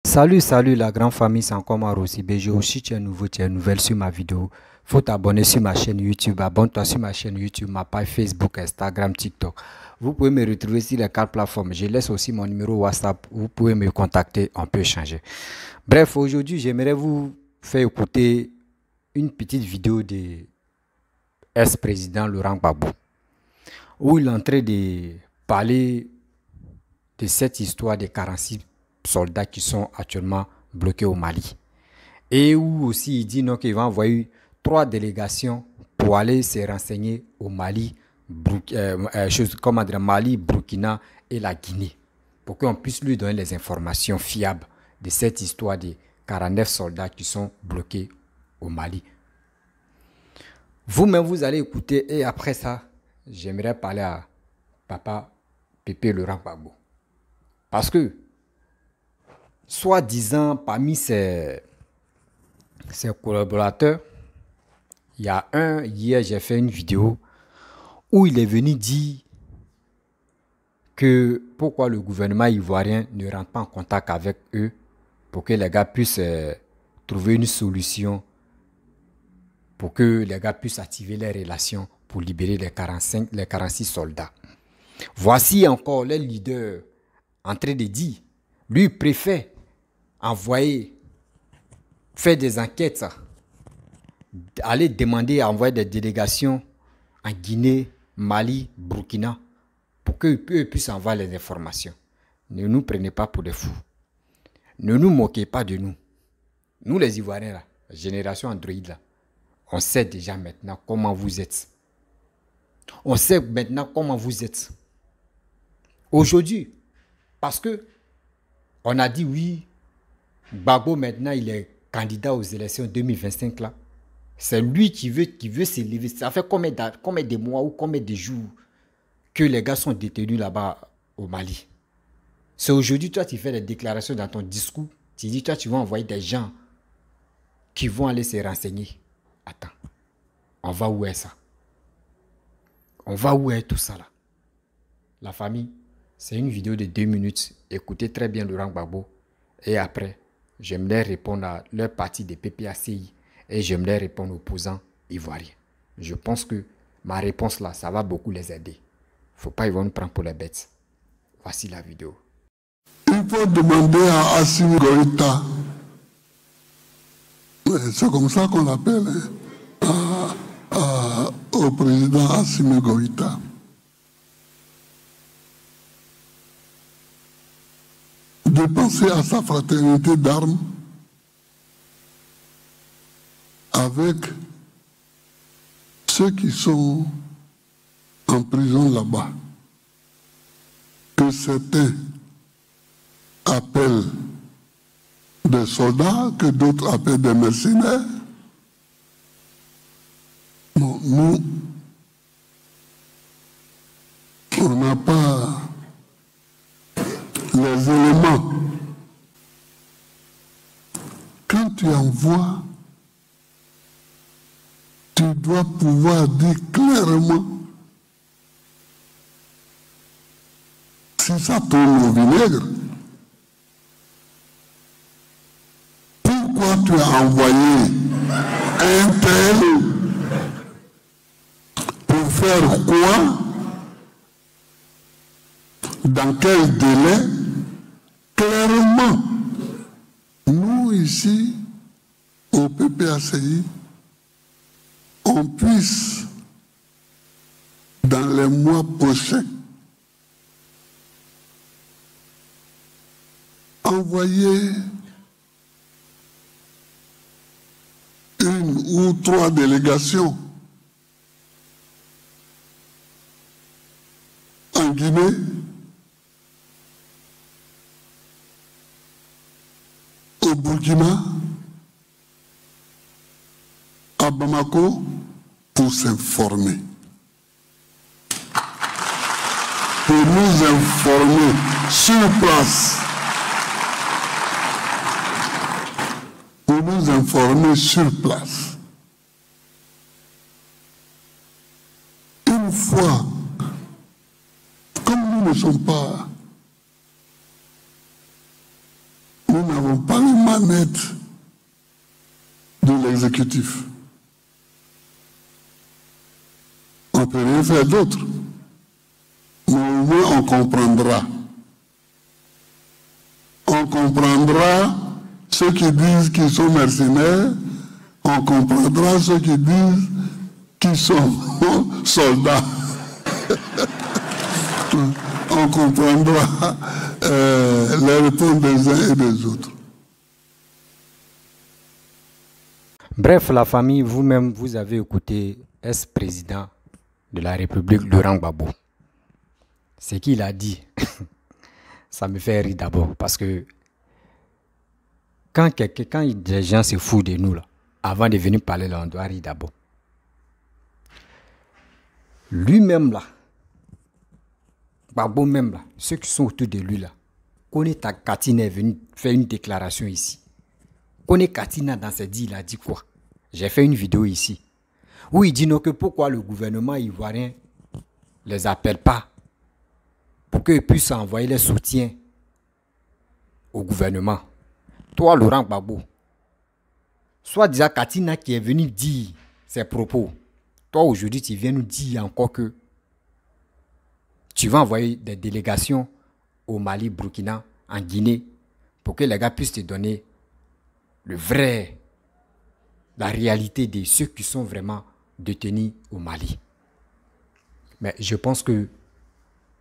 Salut la grande famille, c'est encore moi Rossi BG. Si tu es nouveau, tu es nouvelle sur ma vidéo, faut t'abonner sur ma chaîne YouTube. Abonne-toi sur ma chaîne YouTube, ma page Facebook, Instagram, TikTok. Vous pouvez me retrouver sur les 4 plateformes. Je laisse aussi mon numéro WhatsApp. Vous pouvez me contacter, on peut échanger. Bref, aujourd'hui, j'aimerais vous faire écouter une petite vidéo de ex-président Laurent Gbagbo, où il est en train de parler de cette histoire des 46 soldats qui sont actuellement bloqués au Mali. Et où aussi il dit qu'il va envoyer 3 délégations pour aller se renseigner au Mali, Mali, Burkina et la Guinée, pour qu'on puisse lui donner les informations fiables de cette histoire de 49 soldats qui sont bloqués au Mali. Vous-même, vous allez écouter et après ça, j'aimerais parler à papa Pépé Laurent Gbagbo. Parce que, soi-disant, parmi ses collaborateurs, il y a un, hier j'ai fait une vidéo où il est venu dire que pourquoi le gouvernement ivoirien ne rentre pas en contact avec eux pour que les gars puissent trouver une solution, pour que les gars puissent activer les relations pour libérer les 46 soldats. Voici encore les leaders en train de dire, lui préfère envoyer, faire des enquêtes, aller demander à envoyer des délégations en Guinée, Mali, Burkina, pour qu'eux puissent envoyer les informations. Ne nous prenez pas pour des fous. Ne nous moquez pas de nous. Nous les Ivoiriens, là, la génération Android, là, on sait déjà maintenant comment vous êtes. On sait maintenant comment vous êtes. Aujourd'hui, parce que on a dit oui, Gbagbo maintenant il est candidat aux élections 2025 là. C'est lui qui veut s'élever. Ça fait combien de mois ou combien de jours que les gars sont détenus là-bas au Mali. C'est aujourd'hui, toi, tu fais des déclarations dans ton discours. Tu dis, toi, tu vas envoyer des gens qui vont aller se renseigner. Attends, on va où est ça? On va où est tout ça là? La famille, c'est une vidéo de 2 minutes. Écoutez très bien Laurent Gbagbo. Et après, j'aimerais répondre à leur parti des PPACI. Et j'aimerais répondre aux opposants ivoiriens. Je pense que ma réponse là, ça va beaucoup les aider. Faut pas ils vont nous prendre pour les bêtes. Voici la vidéo. Il faut demander à Assimi Goïta, c'est comme ça qu'on l'appelle, au président Assimi Goïta, de penser à sa fraternité d'armes avec ceux qui sont en prison là-bas, que certains appellent des soldats, que d'autres appellent des mercenaires. Non, nous, on n'a pas les éléments. Quand tu envoies, tu dois pouvoir dire clairement si ça tourne au vinaigre. Pourquoi tu as envoyé un tel pour faire quoi? Dans quel délai? Clairement, nous ici, au PPACI, on puisse, dans les mois prochains, envoyer 1 ou 3 délégations en Guinée, au Burkina, à Bamako, pour s'informer. Pour nous informer sur place. Pour nous informer sur place. Une fois, comme nous ne sommes pas, nous n'avons n'ont pas les manettes de l'exécutif. On ne peut rien faire d'autre. Mais au moins on comprendra. On comprendra ceux qui disent qu'ils sont mercenaires, on comprendra ceux qui disent qu'ils sont soldats. On comprendra les réponses des uns et des autres. Bref, la famille, vous-même, vous avez écouté ex-président de la République, Laurent Gbagbo. Ce qu'il a dit, ça me fait rire d'abord, parce que quand des gens se foutent de nous, là, avant de venir parler, là, on doit rire d'abord. Lui-même, là, Gbagbo même, là, ceux qui sont autour de lui, là, Kone Katina est venu faire une déclaration ici. Kone Katina, dans ses dits, il a dit quoi? J'ai fait une vidéo ici, où il dit non, que pourquoi le gouvernement ivoirien ne les appelle pas pour qu'ils puissent envoyer les soutiens au gouvernement. Toi, Laurent Gbagbo, soit disant Katina qui est venu dire ses propos, toi aujourd'hui tu viens nous dire encore que tu vas envoyer des délégations au Mali, Burkina, en Guinée, pour que les gars puissent te donner la réalité de ceux qui sont vraiment détenus au Mali. Mais je pense que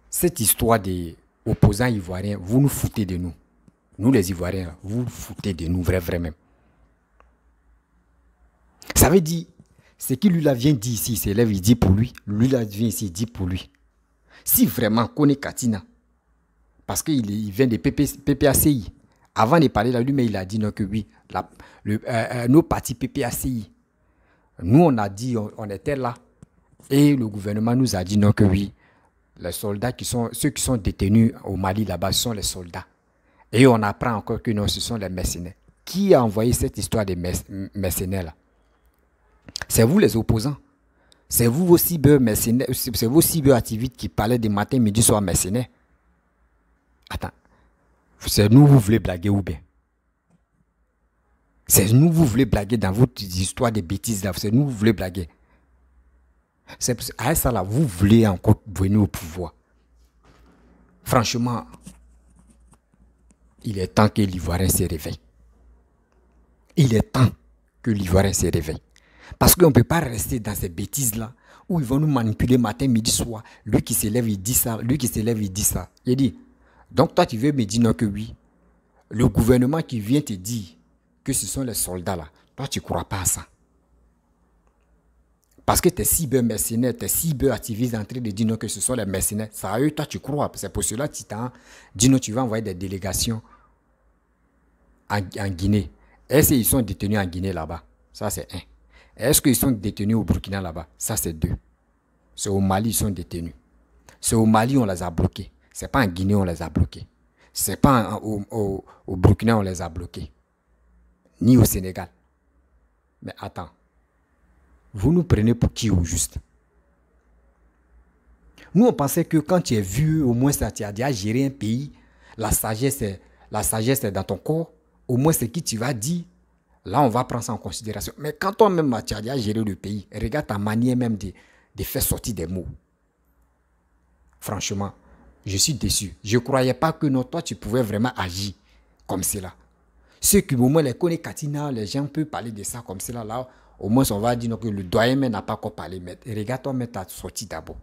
cette histoire des opposants ivoiriens, vous nous foutez de nous. Nous les Ivoiriens, vous foutez de nous, vrai même. Ça veut dire, ce qu'il lui vient dire ici, il s'élève, il dit pour lui. Lui là vient ici, il dit pour lui. Si vraiment Kone Katina, parce qu'il vient de PPACI, avant de parler là, lui-même il a dit non, que oui, nos partis PPACI, nous on a dit, on était là, et le gouvernement nous a dit non, que oui, les soldats ceux qui sont détenus au Mali là-bas, ce sont les soldats. Et on apprend encore que non, ce sont les mercenaires. Qui a envoyé cette histoire des mercenaires là? C'est vous les opposants. C'est vous vos cyber-mercenaires, c'est vos cyber-activistes qui parlaient des matin, midi, soir mercenaires. Attends, c'est nous vous voulez blaguer ou bien? C'est nous vous voulez blaguer dans votre histoire de bêtises là, c'est nous vous voulez blaguer. C'est à ça là, vous voulez encore venir au pouvoir. Franchement, il est temps que l'Ivoirien se réveille. Il est temps que l'Ivoirien se réveille. Parce qu'on ne peut pas rester dans ces bêtises-là où ils vont nous manipuler matin, midi, soir. Lui qui s'élève, il dit ça. Lui qui s'élève, il dit ça. Il dit, donc toi, tu veux me dire non que oui. Le gouvernement qui vient te dire que ce sont les soldats là, toi, tu ne crois pas à ça. Parce que tes cyber-mercenaires, tes cyber-activistes en train de dire non que ce sont les mercenaires. Ça à eux, toi, tu crois. C'est pour cela que tu t'as dit non, tu vas envoyer des délégations en Guinée. Est-ce qu'ils sont détenus en Guinée là-bas? Ça, c'est un. Est-ce qu'ils sont détenus au Burkina là-bas? Ça, c'est deux. C'est au Mali, ils sont détenus. C'est au Mali, on les a bloqués. Ce n'est pas en Guinée, on les a bloqués. Ce n'est pas au Burkina, on les a bloqués. Ni au Sénégal. Mais attends. Vous nous prenez pour qui au juste? Nous, on pensait que quand tu es vieux, au moins, tu as déjà géré un pays. La sagesse est dans ton corps. Au moins, c'est qui tu vas dire. Là, on va prendre ça en considération. Mais quand toi-même, tu as déjà géré le pays, regarde ta manière même de faire sortir des mots. Franchement, je suis déçu. Je ne croyais pas que non, toi, tu pouvais vraiment agir comme cela. Ceux qui, au moins, les Kone Katina, les gens peuvent parler de ça comme cela. Là, au moins, on va dire non, que le doyen même n'a pas encore parlé. Mais regarde toi, mais tu as sorti d'abord.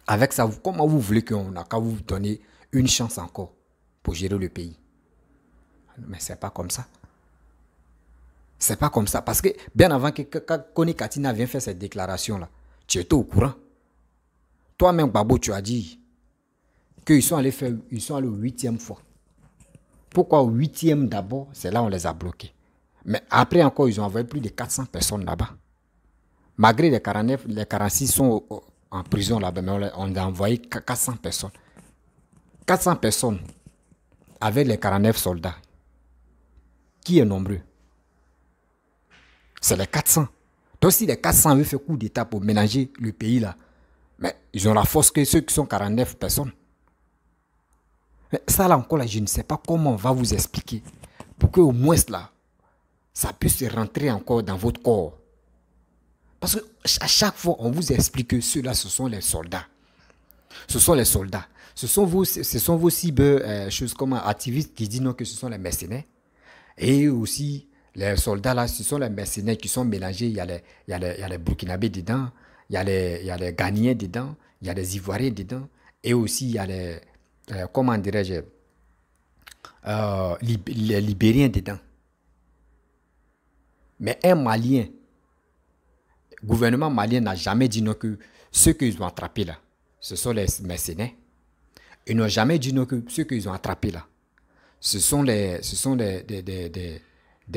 Avec ça, comment vous voulez qu'on a qu'à vous donner une chance encore pour gérer le pays? Mais c'est pas comme ça. C'est pas comme ça. Parce que bien avant que Kone Katina vienne faire cette déclaration-là, tu étais au courant. Toi-même, Gbagbo, tu as dit qu'ils sont allés au 8e fois. Pourquoi au 8e d'abord? C'est là où on les a bloqués. Mais après encore, ils ont envoyé plus de 400 personnes là-bas. Malgré les 49, les 46 sont en prison là-bas, mais on a envoyé 400 personnes. 400 personnes avec les 49 soldats. Qui est nombreux? C'est les 400. Donc si les 400 avaient fait coup d'État pour ménager le pays là, mais ils ont la force que ceux qui sont 49 personnes. Mais ça là encore, là, je ne sais pas comment on va vous expliquer. Pour qu'au moins là, ça puisse rentrer encore dans votre corps. Parce qu'à chaque fois, on vous explique que ceux-là, ce sont les soldats. Ce sont les soldats. Ce sont vos choses comme activistes qui disent non que ce sont les mercenaires. Et aussi, les soldats là, ce sont les mercenaires qui sont mélangés. Il y a les Burkinabés dedans, il y a les Ghanéens dedans, il y a les Ivoiriens dedans. Et aussi, il y a les, comment dirais-je, les Libériens dedans. Mais un Malien, le gouvernement malien n'a jamais dit non que ceux qu'ils ont attrapés là, ce sont les mercenaires. Ils n'ont jamais dit non que ceux qu'ils ont attrapés là, ce sont des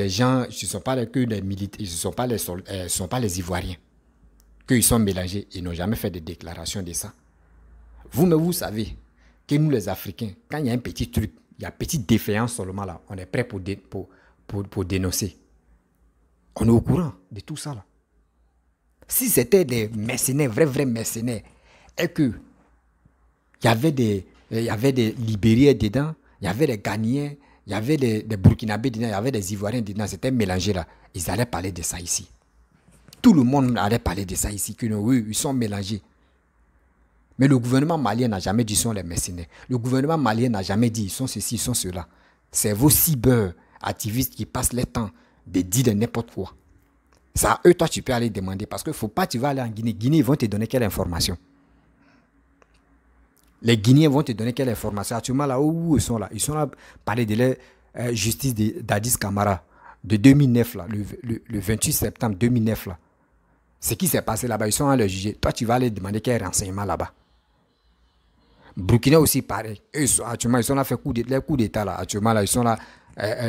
gens, ce ne sont pas que des militaires, ce ne sont pas les Ivoiriens, qu'ils sont mélangés. Ils n'ont jamais fait de déclaration de ça. Vous-même, vous savez que nous les Africains, quand il y a un petit truc, il y a une petite défaillance seulement là, on est prêt pour dénoncer. On est au courant de tout ça là. Si c'était des mercenaires, vrais mercenaires, et que il y avait des Libériens dedans, il y avait des Ghanéens, il y avait des Burkinabés dedans, il y avait des Ivoiriens dedans, c'était mélangé là. Ils allaient parler de ça ici. Tout le monde allait parler de ça ici, que oui, ils sont mélangés. Mais le gouvernement malien n'a jamais dit qu'ils sont les mercenaires. Le gouvernement malien n'a jamais dit ils sont ceci, ils sont cela. C'est vos cyber-activistes qui passent le temps de dire de n'importe quoi. Ça, eux, toi, tu peux aller demander. Parce qu'il ne faut pas, tu vas aller en Guinée. Guinée, ils vont te donner quelle information? Les Guinéens vont te donner quelle information? Actuellement, là où ils sont là parler de la justice d'Addis Camara de 2009, là, le 28 septembre 2009. Là. Ce qui s'est passé là-bas, ils sont allés le juger. Toi, tu vas aller demander quel renseignement là-bas. Burkina aussi, pareil. Eux, actuellement, ils sont là, fait les coups d'État là. Actuellement, là, ils sont là,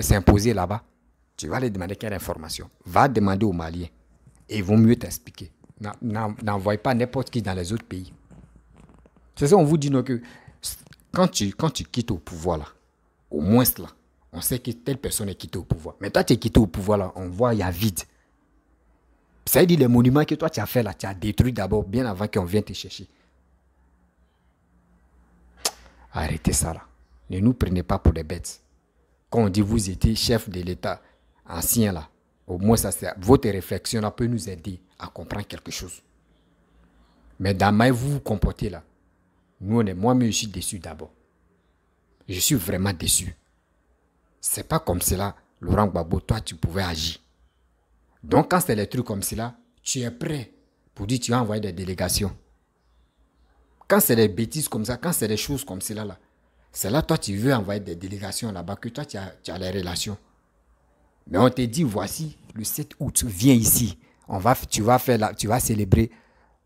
s'imposer là-bas. Tu vas aller demander quelle information. Va demander aux Maliens. Et ils vont mieux t'expliquer. N'envoie pas n'importe qui dans les autres pays. C'est ça, on vous dit non, que quand tu quittes au pouvoir, là, au moins là, on sait que telle personne est quittée au pouvoir. Mais toi, tu es quitté au pouvoir, là, on voit, il y a vide. Ça veut dire les monuments que toi, tu as fait là, tu as détruit d'abord, bien avant qu'on vienne te chercher. Arrêtez ça, là. Ne nous prenez pas pour des bêtes. Quand on dit vous étiez chef de l'État ancien, là, au moins, ça, votre réflexion là, peut nous aider à comprendre quelque chose. Mais dans ma vous vous comportez là. Moi-même, je suis déçu d'abord. Je suis vraiment déçu. C'est pas comme cela, Laurent Gbagbo, toi, tu pouvais agir. Donc, quand c'est les trucs comme cela, tu es prêt pour dire tu vas envoyer des délégations. Quand c'est des bêtises comme ça, quand c'est des choses comme cela, là, c'est là, toi, tu veux envoyer des délégations là-bas, que toi, tu as les relations. Mais on te dit, voici, le 7 août, viens ici. Tu vas célébrer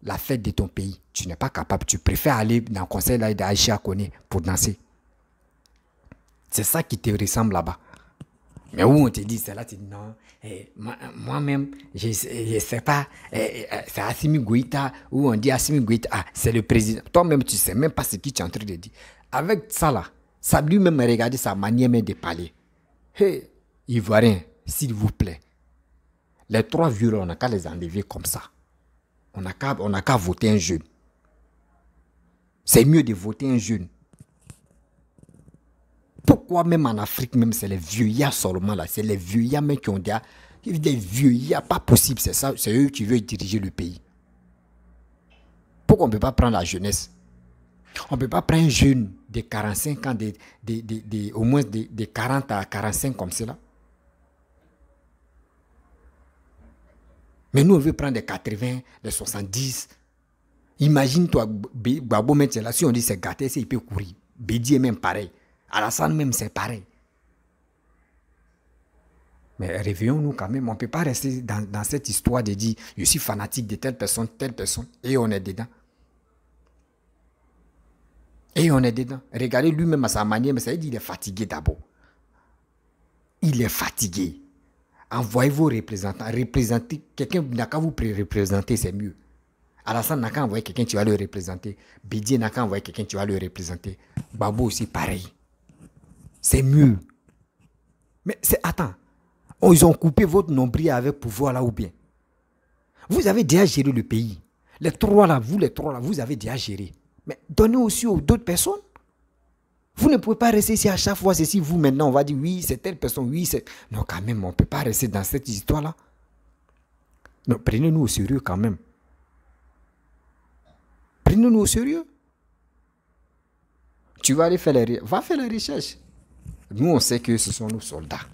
la fête de ton pays. Tu n'es pas capable. Tu préfères aller dans le conseil d'Aïcha Kone pour danser. C'est ça qui te ressemble là-bas. Mais où on te dit, c'est là, tu dis non. Moi-même, je ne sais pas. C'est Assimi Goïta. Où on dit Assimi Goïta. Ah, c'est le président. Toi-même, tu ne sais même pas ce qu'il est en train de dire. Avec ça là, ça lui-même regarder sa manière de parler. Hey, Ivoirien, s'il vous plaît. Les 3 vieux, on n'a qu'à les enlever comme ça. On n'a qu'à voter un jeune. C'est mieux de voter un jeune. Pourquoi même en Afrique, même c'est les vieillards seulement là. C'est les vieillards même qui ont des vieillards, pas possible. C'est ça, c'est eux qui veulent diriger le pays. Pourquoi on ne peut pas prendre la jeunesse? On ne peut pas prendre un jeune de 45 ans, au moins de 40 à 45 comme cela. Mais nous, on veut prendre des 80, des 70. Imagine-toi, Gbagbo maintenant, là, si on dit c'est gâté, il peut courir. Bédi est même pareil. Alassane même, c'est pareil. Mais réveillons-nous quand même. On ne peut pas rester dans cette histoire de dire je suis fanatique de telle personne, et on est dedans. Et on est dedans. Regardez lui-même à sa manière, mais ça veut dire qu'il est fatigué d'abord. Il est fatigué. Envoyez vos représentants. Représentez. Quelqu'un n'a qu'à vous représenter, c'est mieux. Alassane n'a qu'à envoyer quelqu'un, tu vas le représenter. Bédier n'a qu'à envoyer quelqu'un, tu vas le représenter. Gbagbo aussi, pareil. C'est mieux. Mais attends. Ils ont coupé votre nombril avec pouvoir là ou bien. Vous avez déjà géré le pays. Les 3 là, vous avez déjà géré. Mais donnez aussi aux d'autres personnes. Vous ne pouvez pas rester ici à chaque fois. C'est si vous, maintenant, on va dire oui, c'est telle personne, oui, c'est... Non, quand même, on ne peut pas rester dans cette histoire-là. Non, prenez-nous au sérieux quand même. Prenez-nous au sérieux. Tu vas aller faire va faire les recherches. Nous, on sait que ce sont nos soldats.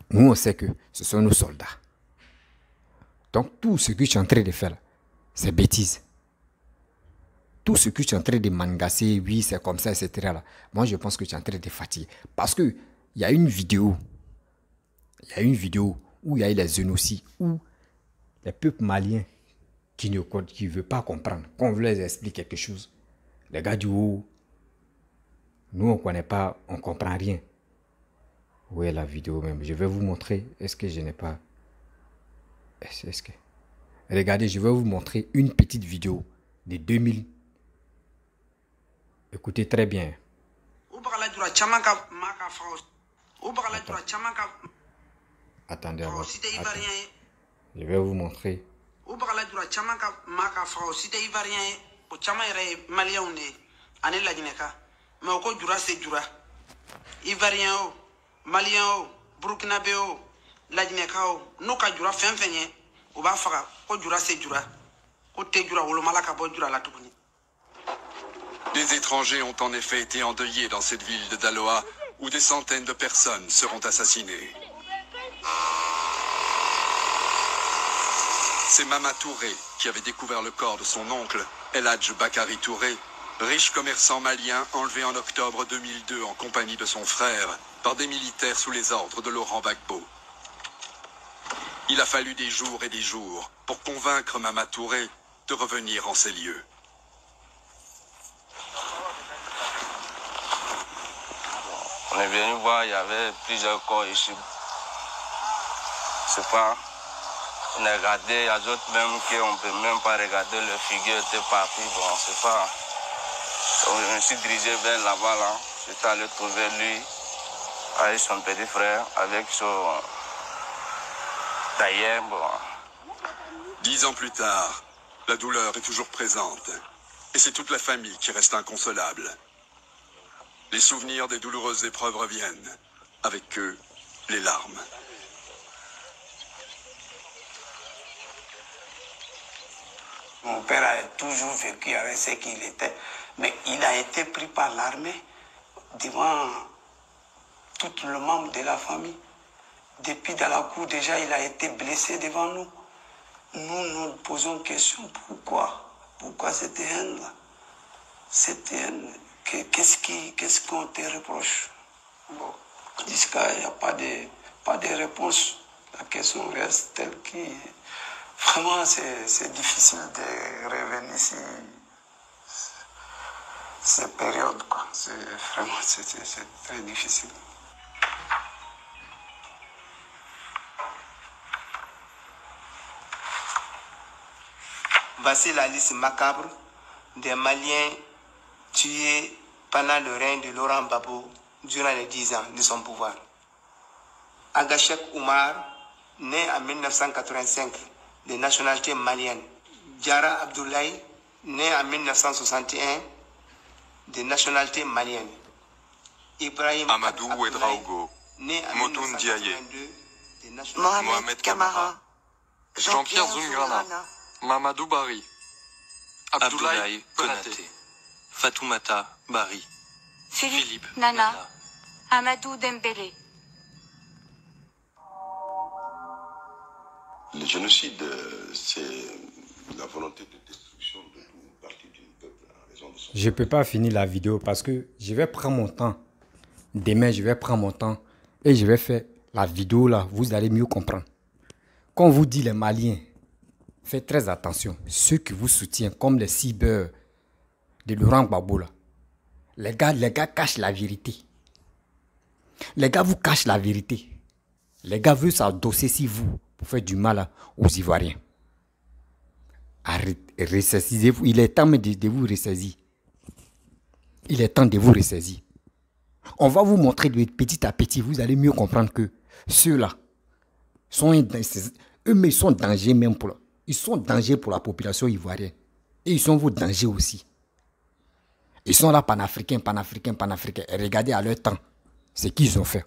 Nous, on sait que ce sont nos soldats. Donc, tout ce que tu es en train de faire, c'est bêtise. Tout ce que tu es en train de mangasser, oui, c'est comme ça, etc. Là. Moi, je pense que tu es en train de fatiguer. Parce qu'il y a une vidéo. Il y a une vidéo où il y a eu les génocides, où les peuples maliens qui ne veulent pas comprendre, qu'on leur explique quelque chose. Les gars du haut, nous, on ne connaît pas, on ne comprend rien. Où est la vidéo même? Je vais vous montrer. Est-ce que je n'ai pas... Est-ce que... Regardez, je vais vous montrer une petite vidéo de 2000. Écoutez très bien. Attendez, je vais vous montrer. Les étrangers ont en effet été endeuillés dans cette ville de Daloa où des centaines de personnes seront assassinées. C'est Mama Touré qui avait découvert le corps de son oncle, El Hadj Bakari Touré, riche commerçant malien enlevé en octobre 2002 en compagnie de son frère par des militaires sous les ordres de Laurent Gbagbo. Il a fallu des jours et des jours pour convaincre Mama Touré de revenir en ces lieux. On est venu voir, il y avait plusieurs corps ici. C'est pas... On a regardé, il y a d'autres même qu'on ne peut même pas regarder, le figure était parti, bon, c'est pas... Donc, je me suis dirigé vers là-bas, là. J'étais allé trouver lui, avec son petit frère, avec son... D'ailleurs, bon... 10 ans plus tard, la douleur est toujours présente. Et c'est toute la famille qui reste inconsolable. Les souvenirs des douloureuses épreuves reviennent. Avec eux, les larmes. Mon père a toujours vécu avec ce qu'il était, mais il a été pris par l'armée devant tout le membre de la famille. Depuis dans la cour, déjà, il a été blessé devant nous. Nous nous posons question, pourquoi? Pourquoi cette haine-là? Cette haine, qu'est-ce qu'on te reproche? Bon, jusqu'à il n'y a pas de réponse. La question reste telle qu'il... Vraiment, c'est difficile de revenir ici. Cette période, quoi. C'est très difficile. Voici la liste macabre des Maliens tués pendant le règne de Laurent Gbagbo durant les 10 ans de son pouvoir. Agachek Oumar, né en 1985, de nationalité malienne. Diara Abdoulaye, né en 1961, de nationalité malienne. Ibrahim Amadou Ouedraogo, né en Motoun 1982, de nationalité Mohamed Kamara, Jean-Pierre Zungrana, Mamadou Bari, Abdoulaye Konaté, Fatoumata Bari, Philippe Nana, Amadou Dembélé. Le génocide, c'est la volonté de destruction de toute partie du peuple en raison de son... Je ne peux pas finir la vidéo parce que je vais prendre mon temps. Demain, je vais prendre mon temps et je vais faire la vidéo là. Vous allez mieux comprendre. Quand on vous dit les Maliens, faites très attention. Ceux qui vous soutiennent, comme les cyber de Laurent Gbagbo là, les gars cachent la vérité. Les gars vous cachent la vérité. Les gars veulent s'adosser sur vous pour faire du mal aux Ivoiriens. Ressaisissez-vous. Il est temps de vous ressaisir. Il est temps de vous ressaisir. On va vous montrer petit à petit. Vous allez mieux comprendre que ceux-là eux-mêmes sont danger même pour ils sont danger pour la population ivoirienne. Et ils sont vos dangers aussi. Ils sont là, panafricains, panafricains, panafricains. Et regardez à leur temps, ce qu'ils ont fait.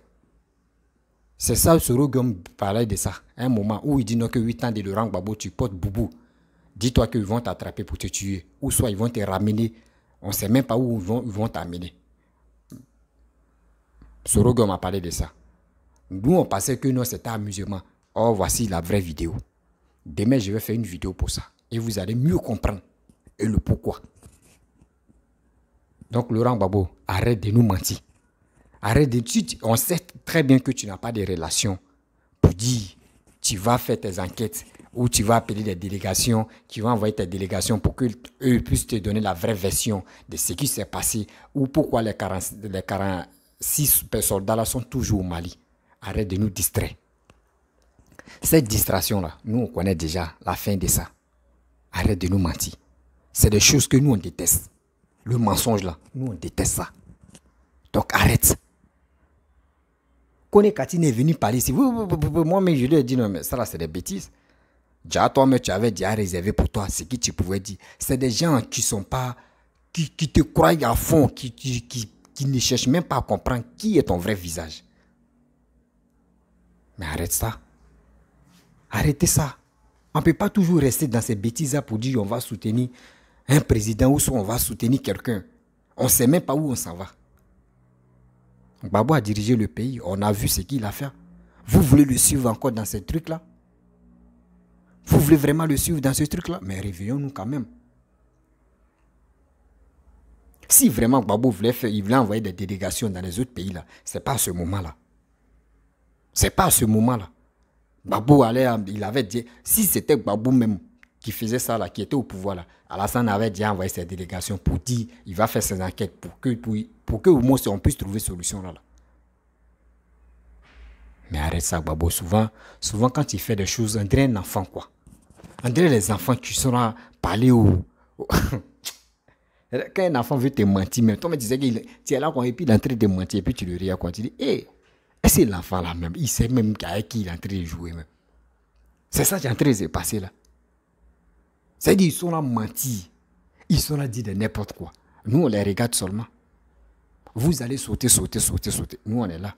C'est ça, Soro Guillaume parlait de ça. À un moment où il dit non, que 8 ans de Laurent Gbagbo, tu portes boubou. Dis-toi qu'ils vont t'attraper pour te tuer. Ou soit ils vont te ramener. On ne sait même pas où ils vont t'amener. Soro Guillaume a parlé de ça. Nous, on pensait que non, c'était amusement. Oh, voici la vraie vidéo. Demain, je vais faire une vidéo pour ça. Et vous allez mieux comprendre. Et le pourquoi. Donc, Laurent Gbagbo, arrête de nous mentir. Arrête de... On sait très bien que tu n'as pas de relation pour dire tu vas faire tes enquêtes ou tu vas appeler des délégations, tu vas envoyer tes délégations pour qu'eux puissent te donner la vraie version de ce qui s'est passé ou pourquoi les 46 soldats-là sont toujours au Mali. Arrête de nous distraire. Cette distraction-là, nous, on connaît déjà la fin de ça. Arrête de nous mentir. C'est des choses que nous, on déteste. Le mensonge, là, nous, on déteste ça. Donc, arrête. Kone Katine est venu parler ici. Moi-même, je lui ai dit, non, mais ça, là, c'est des bêtises. Déjà, toi-même, tu avais déjà réservé pour toi ce que tu pouvais dire. C'est des gens qui sont pas... qui te croient à fond, qui ne cherchent même pas à comprendre qui est ton vrai visage. Mais arrête ça. Arrêtez ça. On ne peut pas toujours rester dans ces bêtises-là pour dire on va soutenir un président ou soit on va soutenir quelqu'un. On ne sait même pas où on s'en va. Gbagbo a dirigé le pays. On a vu ce qu'il a fait. Vous voulez le suivre encore dans ces trucs-là? Vous voulez vraiment le suivre dans ce truc-là? Mais réveillons-nous quand même. Si vraiment Gbagbo il voulait envoyer des délégations dans les autres pays-là, ce n'est pas à ce moment-là. Ce n'est pas à ce moment-là. Gbagbo il avait dit, si c'était Gbagbo même qui faisait ça, là, qui était au pouvoir, là, Alassane avait déjà envoyé ses délégations pour dire, il va faire ses enquêtes pour que au moins on puisse trouver solution là. Mais arrête ça, Gbagbo. Souvent, quand il fait des choses, on dirait un enfant, quoi. On dirait les enfants qui sont là, parler au... Quand un enfant veut te mentir, même toi, tu disais que tu es là, et puis il est en train de mentir, et puis tu le regardes, quoi. Tu dis, hé, c'est l'enfant là même, il sait même avec qui il est en train de jouer même. C'est ça qui est en train de se passer là. C'est-à-dire, ils sont là mentir. Ils sont là dire de n'importe quoi. Nous, on les regarde seulement. Vous allez sauter. Nous, on est là.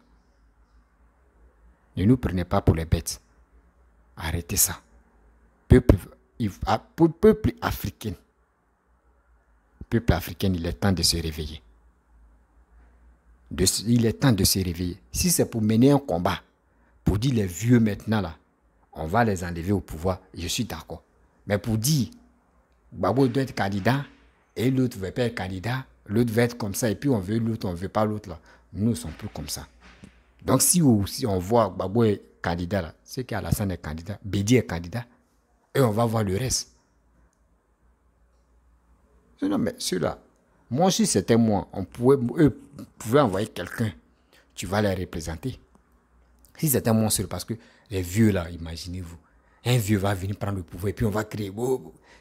Ne nous prenez pas pour les bêtes. Arrêtez ça. Peuple africain. Peuple africain, il est temps de se réveiller. Il est temps de se réveiller. Si c'est pour mener un combat, pour dire les vieux maintenant là, on va les enlever au pouvoir, je suis d'accord. Mais pour dire, Gbagbo doit être candidat, et l'autre ne veut pas être candidat, l'autre veut être comme ça, et puis on veut l'autre, on ne veut pas l'autre là. Nous ne sommes plus comme ça. Donc si on voit Gbagbo est candidat là, c'est qu'Alassane est candidat, Bédi est candidat, et on va voir le reste. Non, mais ceux-là, moi, si c'était moi, eux pouvaient envoyer quelqu'un. Tu vas les représenter. Si c'était moi seul, parce que les vieux là, imaginez-vous, un vieux va venir prendre le pouvoir et puis on va créer.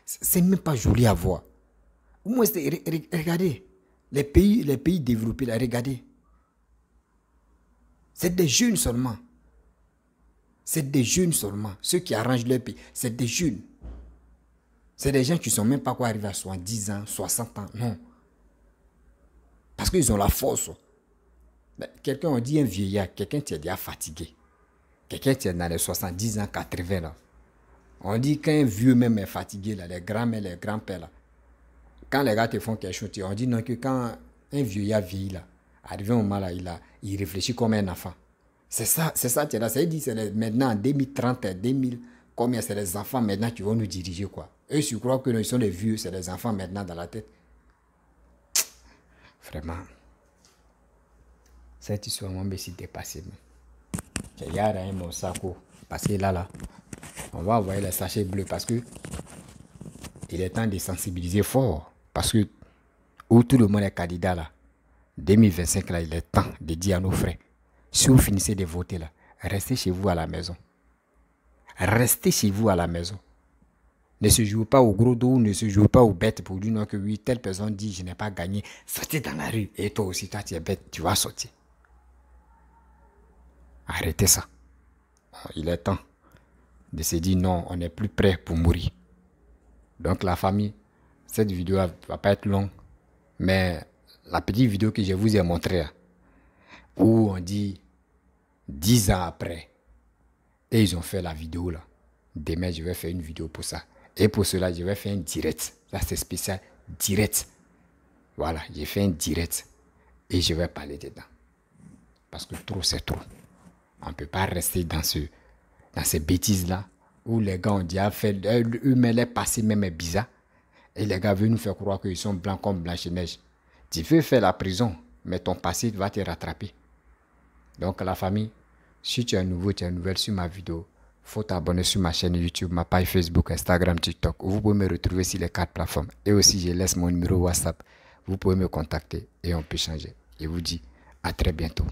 C'est même pas joli à voir. Au moins, regardez, les pays développés là, regardez. C'est des jeunes seulement. C'est des jeunes seulement. Ceux qui arrangent leur pays, c'est des jeunes. C'est des gens qui ne sont même pas quoi arriver à 70 ans, 60 ans. Non. Parce qu'ils ont la force. Quelqu'un, on dit un vieillard, quelqu'un qui est déjà fatigué. Quelqu'un qui est dans les 70 ans, 80 là. On dit qu'un vieux même est fatigué, là, les grands-mères, les grands-pères là. Quand les gars te font quelque chose, on dit non que quand un vieillard vieillit là, arrivé au moment là, il réfléchit comme un enfant. C'est ça, tu es là. Ça dit c'est maintenant en 2030, 2000, combien c'est les enfants maintenant qui vont nous diriger quoi. Eux, je crois que ils sont les vieux, c'est les enfants maintenant dans la tête. Vraiment. Cette histoire m'a aussi dépassé. J'ai gardé mon sac parce que là, on va envoyer les sachets bleus parce que il est temps de sensibiliser fort. Parce que où tout le monde est candidat là, 2025 là, il est temps de dire à nos frères, si vous finissez de voter là, restez chez vous à la maison. Restez chez vous à la maison. Ne se jouez pas au gros dos, ne se jouez pas aux bêtes pour dire non que oui, telle personne dit je n'ai pas gagné. Sortez dans la rue. Et toi aussi, toi tu es bête, tu vas sortir. Arrêtez ça. Il est temps de se dire non, on n'est plus prêt pour mourir. Donc la famille, cette vidéo ne va pas être longue. Mais la petite vidéo que je vous ai montrée, où on dit 10 ans après, et ils ont fait la vidéo là. Demain, je vais faire une vidéo pour ça. Et pour cela, je vais faire un direct. Ça, c'est spécial, direct. Voilà, j'ai fait un direct et je vais parler dedans. Parce que trop, c'est trop. On ne peut pas rester dans ces bêtises-là où les gars ont déjà fait, eux-mêmes, les passés même est bizarre. Et les gars veulent nous faire croire qu'ils sont blancs comme Blanche-Neige. Tu veux faire la prison, mais ton passé va te rattraper. Donc la famille, si tu es nouveau, tu es nouvelle sur ma vidéo, il faut t'abonner sur ma chaîne YouTube, ma page Facebook, Instagram, TikTok. Vous pouvez me retrouver sur les 4 plateformes. Et aussi, je laisse mon numéro WhatsApp. Vous pouvez me contacter et on peut changer. Je vous dis à très bientôt.